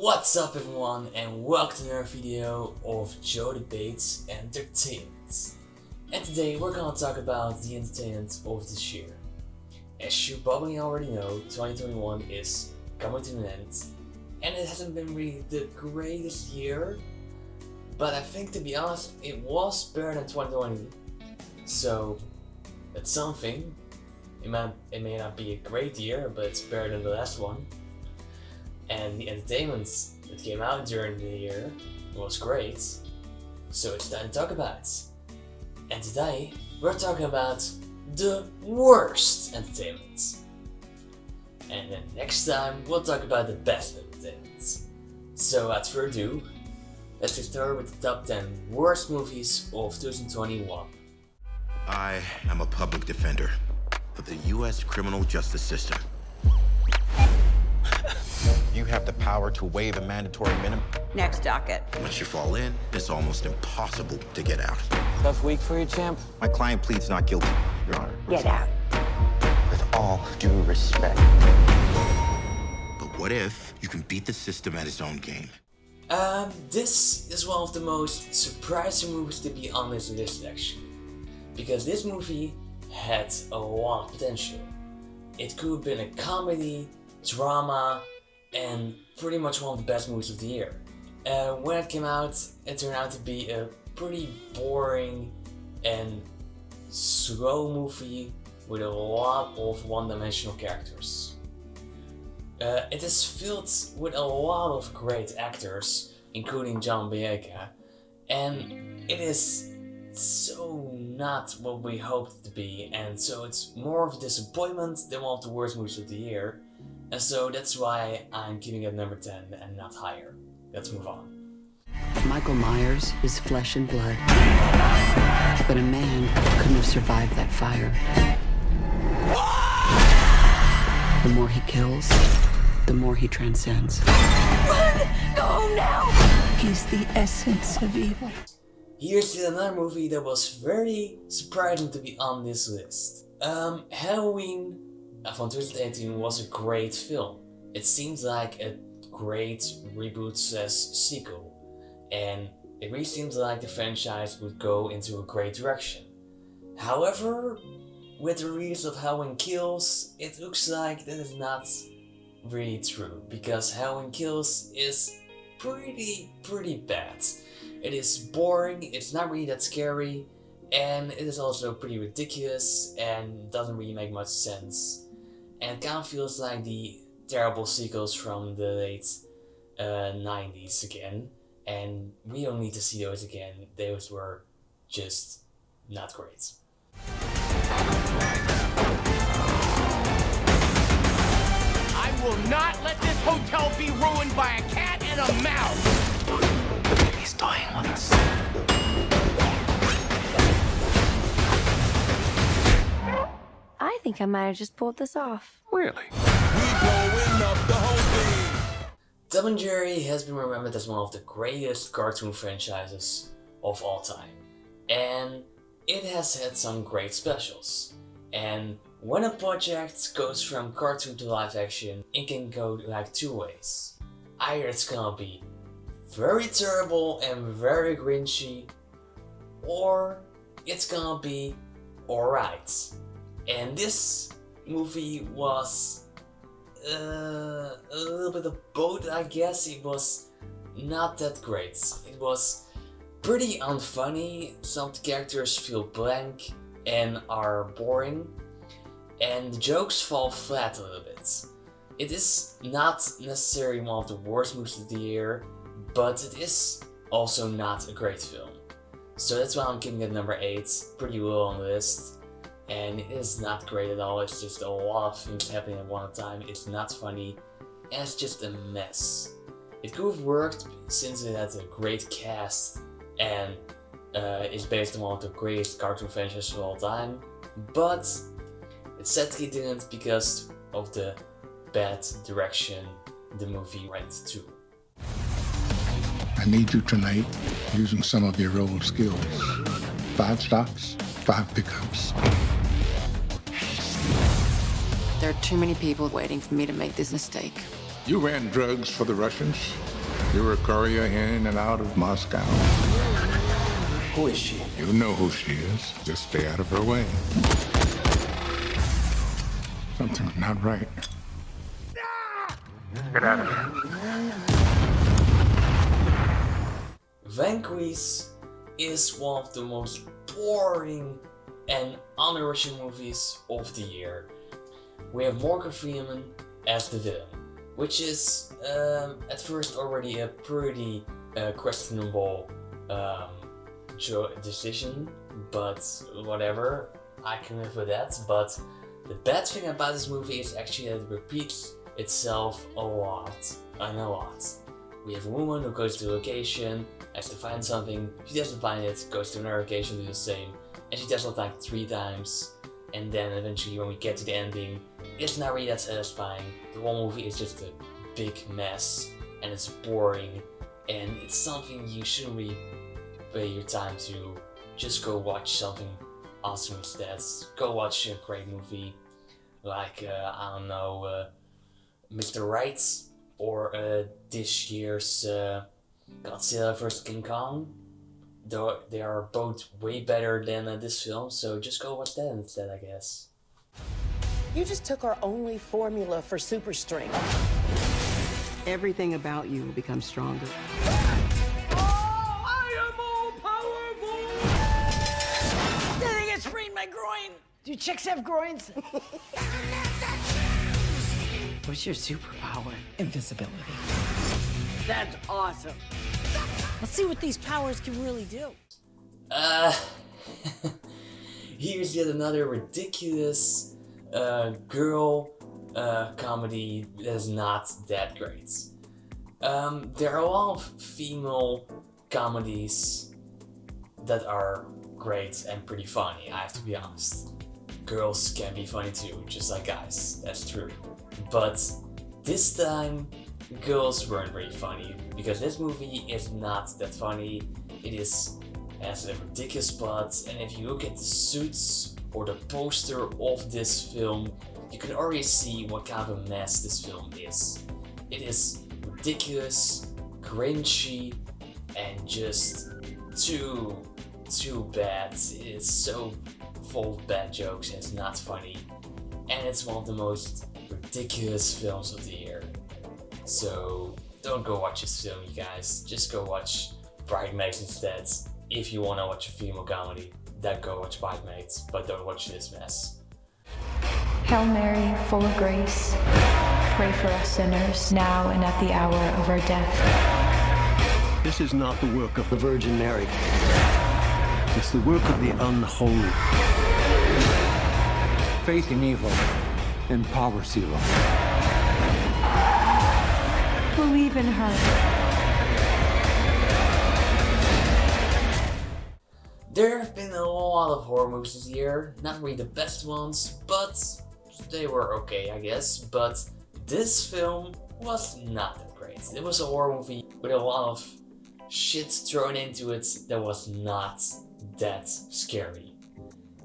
What's up everyone, and welcome to another video of Joe Debates Entertainment. And today we're gonna talk about the entertainment of this year. As you probably already know, 2021 is coming to an end, and it hasn't been really the greatest year, but I think, to be honest, it was better than 2020. So that's something. It may not be a great year, but it's better than the last one. And the entertainment that came out during the year was great, so it's time to talk about it. And today we're talking about the worst entertainment. And then next time we'll talk about the best entertainment. So without further ado, let's get started with the top 10 worst movies of 2021. I am a public defender for the U.S. criminal justice system. You have the power to waive a mandatory minimum. Next docket. Once you fall in, it's almost impossible to get out. Tough week for you, champ? My client pleads not guilty, Your Honor. Get out. With all due respect. But what if you can beat the system at its own game? This is one of the most surprising movies to be on this list actually. Because this movie had a lot of potential. It could have been a comedy, drama, and pretty much one of the best movies of the year. When it came out, it turned out to be a pretty boring and slow movie with a lot of one-dimensional characters. It is filled with a lot of great actors, including John Boyega, and it is so not what we hoped it to be, and so it's more of a disappointment than one of the worst movies of the year. And so that's why I'm keeping it number 10 and not higher. Let's move on. Michael Myers is flesh and blood, but a man couldn't have survived that fire. The more he kills, the more he transcends. Run! Go home now! He's the essence of evil. Here's another movie that was very surprising to be on this list. Halloween from 2018 was a great film. It seems like a great reboot/sequel, and it really seems like the franchise would go into a great direction. However, with the release of Halloween Kills, it looks like that is not really true, because Halloween Kills is pretty bad. It is boring, it's not really that scary, and it is also pretty ridiculous and doesn't really make much sense. And it kind of feels like the terrible sequels from the late 90s again, and we don't need to see those again. Those were just not great. I will not let this hotel be ruined by a cat and a mouse! He's dying on us. I think I might have just pulled this off. Really? Tom and Jerry has been remembered as one of the greatest cartoon franchises of all time, and it has had some great specials. And when a project goes from cartoon to live action, it can go like two ways. Either it's gonna be very terrible and very grinchy, or it's gonna be alright. And this movie was a little bit of both, I guess. It was not that great. It was pretty unfunny. Some characters feel blank and are boring, and the jokes fall flat a little bit. It is not necessarily one of the worst movies of the year, but it is also not a great film. So that's why I'm giving it number 8, pretty low on the list. And it is not great at all. It's just a lot of things happening at one time. It's not funny, and it's just a mess. It could have worked since it has a great cast and is based on one of the greatest cartoon franchises of all time, but it sadly didn't because of the bad direction the movie went to. I need you tonight using some of your old skills. 5 stops, 5 pickups. There are too many people waiting for me to make this mistake. You ran drugs for the Russians. You were a courier in and out of Moscow. Who is she? You know who she is. Just stay out of her way. Something's not right. Get out of here. Vanquish is one of the most boring and unoriginal movies of the year. We have Morgan Freeman as the villain, which is at first already a pretty questionable decision, but whatever, I can live with that. But the bad thing about this movie is actually that it repeats itself a lot. We have a woman who goes to a location, has to find something, she doesn't find it, goes to another location, do the same, and she does it like 3 times, and then eventually when we get to the ending, it's not really that satisfying. The whole movie is just a big mess, and it's boring, and it's something you shouldn't really pay your time to. Just go watch something awesome instead. Go watch a great movie, like, I don't know, Mr. Right, or this year's Godzilla vs. King Kong. Though they are both way better than this film, so just go watch that instead, I guess. You just took our only formula for super strength. Everything about you will become stronger. I think I sprained my groin. Do chicks have groins? What's your superpower? Invisibility. That's awesome. Let's see what these powers can really do. Here's yet another ridiculous girl comedy that is not that great. There are a lot of female comedies that are great and pretty funny, I have to be honest. Girls can be funny too, just like guys, that's true. But this time, girls weren't very funny, because this movie is not that funny. It has a ridiculous plot, and if you look at the suits or the poster of this film, you can already see what kind of a mess this film is. It is ridiculous, cringy, and just too bad. It's so full of bad jokes, and it's not funny. And it's one of the most ridiculous films of the year. So don't go watch this film, you guys. Just go watch Bridesmaids instead. If you wanna watch a female comedy, then go watch Bridesmaids, but don't watch this mess. Hail Mary, full of grace, pray for us sinners, now and at the hour of our death. This is not the work of the Virgin Mary. It's the work of the unholy. Faith in evil and power zero. Believe in her. There have been a lot of horror movies this year, not really the best ones, but they were okay, I guess. But this film was not that great. It was a horror movie with a lot of shit thrown into it that was not that scary.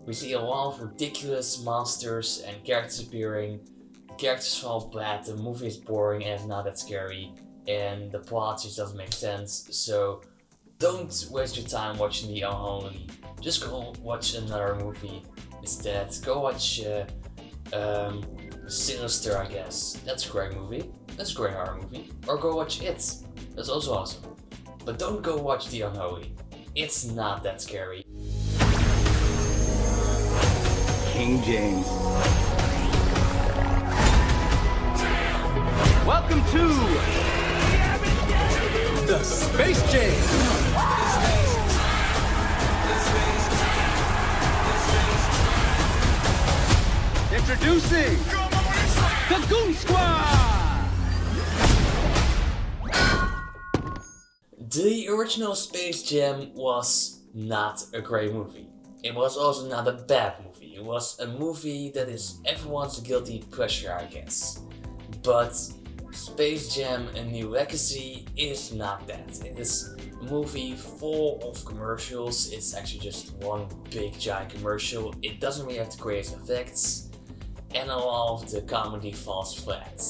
We see a lot of ridiculous monsters and characters appearing. The characters fall flat, the movie is boring and it's not that scary, and the plot just doesn't make sense. So don't waste your time watching The Uyholy. Just go watch another movie instead. Go watch Sinister, I guess. That's a great movie. That's a great horror movie. Or go watch It. That's also awesome. But don't go watch The Uyholy. It's not that scary. King James. Welcome to the Space Jam. Introducing the Goon Squad. The original Space Jam was not a great movie. It was also not a bad movie. It was a movie that is everyone's guilty pleasure, I guess. But Space Jam: A New Legacy is not that. It is a movie full of commercials. It's actually just one big giant commercial. It doesn't really have the greatest effects, and a lot of the comedy falls flat.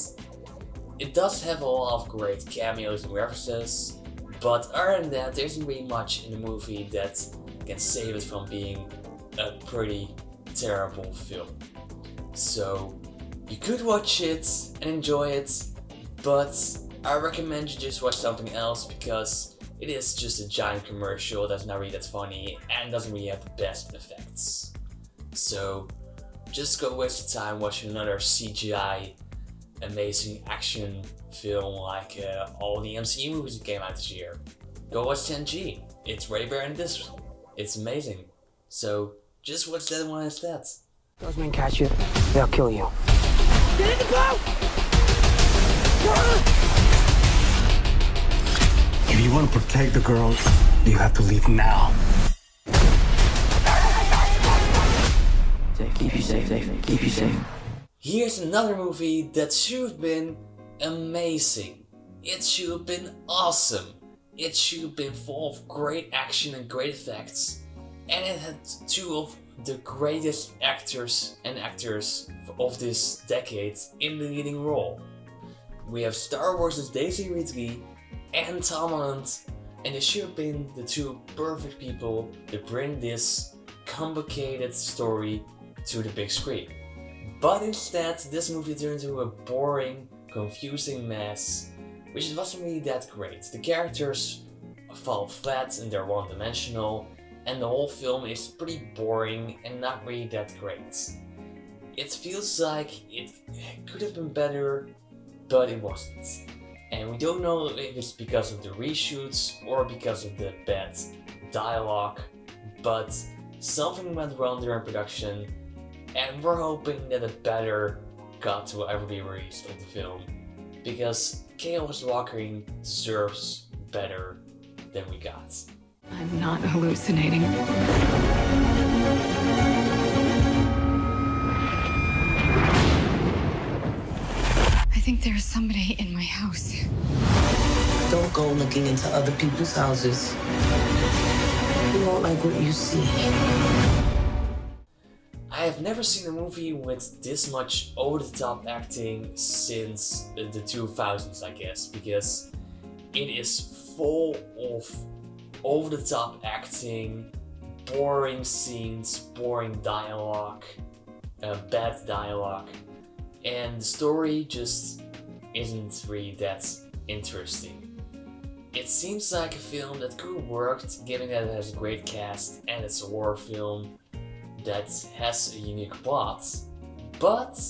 it does have a lot of great cameos and references, but other than that, there isn't really much in the movie that can save it from being a pretty terrible film. So you could watch it and enjoy it, but I recommend you just watch something else because it is just a giant commercial that's not really that funny and doesn't really have the best effects. So just go waste your time watching another CGI amazing action film like all the MCU movies that came out this year. Go watch 10G. It's way better than this. It's amazing. So just watch that one instead. Those men catch you, they'll kill you. Get in the boat! If you want to protect the girls, you have to leave now. Keep you safe, keep you safe. Here's another movie that should have been amazing. It should have been awesome. It should have been full of great action and great effects. And it had two of the greatest actors and actors of this decade in the leading role. We have Star Wars' Daisy Ridley and Tom Holland, and they should have been the two perfect people to bring this complicated story to the big screen. But instead, this movie turned into a boring, confusing mess, which wasn't really that great. The characters fall flat and they're one-dimensional, and the whole film is pretty boring and not really that great. It feels like it could have been better, but it wasn't. And we don't know if it's because of the reshoots or because of the bad dialogue, but something went wrong during production, and we're hoping that a better cut will ever be released of the film, because Chaos Walking deserves better than we got. I'm not hallucinating. I think there's somebody in my house. Don't go looking into other people's houses. You won't like what you see. I have never seen a movie with this much over-the-top acting since the 2000s, I guess, because it is full of over-the-top acting, boring scenes, boring dialogue, bad dialogue, and the story just isn't really that interesting. It seems like a film that could have worked, given that it has a great cast and it's a horror film that has a unique plot, but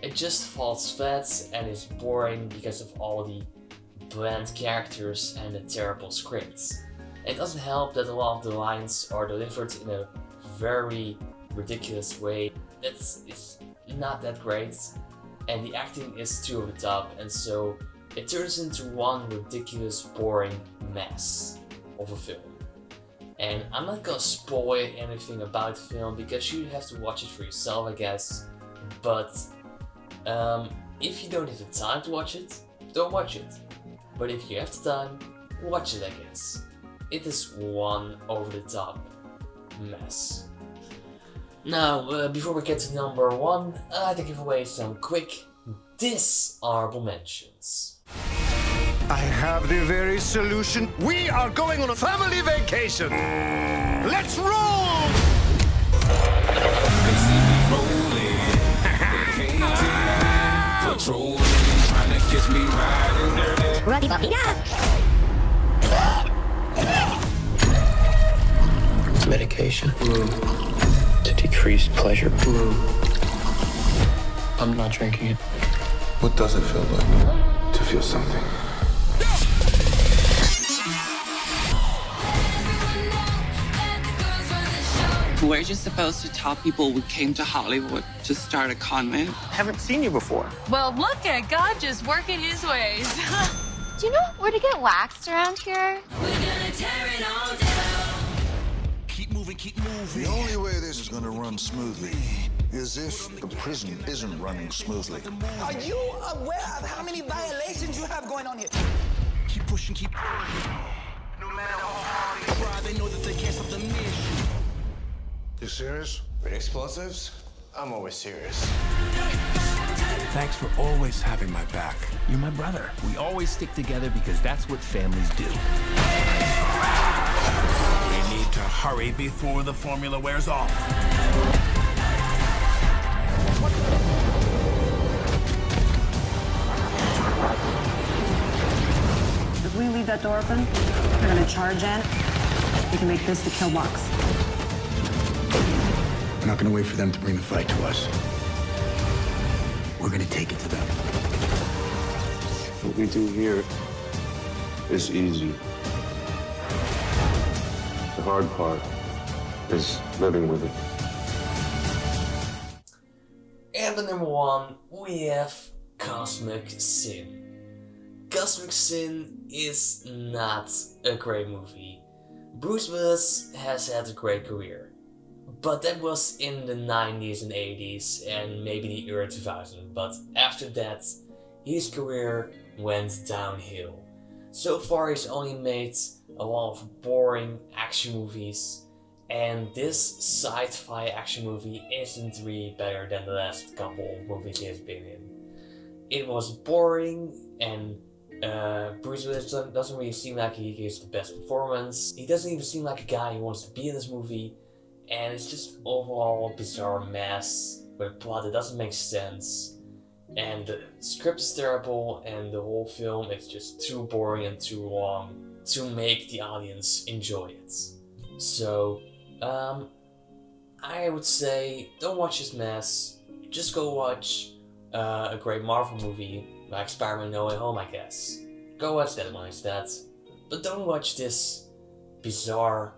it just falls flat and is boring because of all the bland characters and the terrible scripts. It doesn't help that a lot of the lines are delivered in a very ridiculous way that is not that great, and the acting is too over the top, and so it turns into one ridiculous, boring mess of a film. And I'm not gonna spoil anything about the film because you have to watch it for yourself, I guess. But if you don't have the time to watch it, don't watch it. But if you have the time, watch it, I guess. It is one over-the-top mess. Now, before we get to number one, I'd like to give away some quick dishonorable mentions. I have the very solution. We are going on a family vacation. Let's roll! They see me rolling. They can't take patrolling, trying to catch me riding dirty. Rocky Papina! Medication to decrease pleasure. I'm not drinking it. What does it feel like to feel something? We're just supposed to tell people we came to Hollywood to start a convent. Haven't seen you before. Well, look at God just working his ways. Do you know where to get waxed around here? We're gonna tear it all down. Keep moving, keep moving. The only way this is going to run smoothly is if the prison isn't running smoothly. Are you aware of how many violations you have going on here? Keep pushing, keep pushing. No matter how hard they try, they know that they can't stop the mission. You serious? With explosives, I'm always serious. Thanks for always having my back. You're my brother. We always stick together because that's what families do. We need to hurry before the formula wears off. If we leave that door open, they're gonna charge in. We can make this the kill box. We're not gonna wait for them to bring the fight to us. We're gonna take it to them. What we do here is easy. The hard part is living with it. And at number 1, we have Cosmic Sin. Cosmic Sin is not a great movie. Bruce Willis has had a great career. But that was in the 90s and 80s and maybe the early 2000s, but after that his career went downhill. So far he's only made a lot of boring action movies, and this sci-fi action movie isn't really better than the last couple of movies he has been in. It was boring, and Bruce Willis doesn't really seem like he gives the best performance. He doesn't even seem like a guy who wants to be in this movie. And it's just overall a bizarre mess with a plot that doesn't make sense. And the script is terrible, and the whole film is just too boring and too long to make the audience enjoy it. So, I would say don't watch this mess. Just go watch a great Marvel movie like Spider-Man No Way Home, I guess. Go watch that one instead. But don't watch this bizarre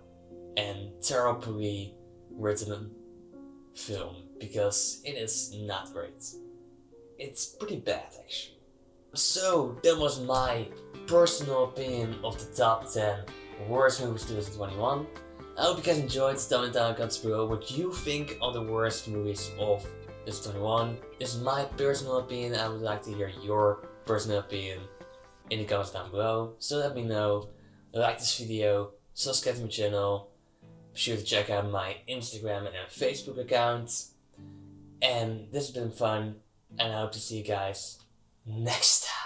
and terribly written film, because it is not great. It's pretty bad, actually. So that was my personal opinion of the top 10 worst movies 2021. I hope you guys enjoyed. Tell me down in the comments below what you think are the worst movies of 2021. This is my personal opinion. I would like to hear your personal opinion in the comments down below. So let me know. Like this video, subscribe to my channel. Be sure to check out my Instagram and Facebook account. And this has been fun, and I hope to see you guys next time.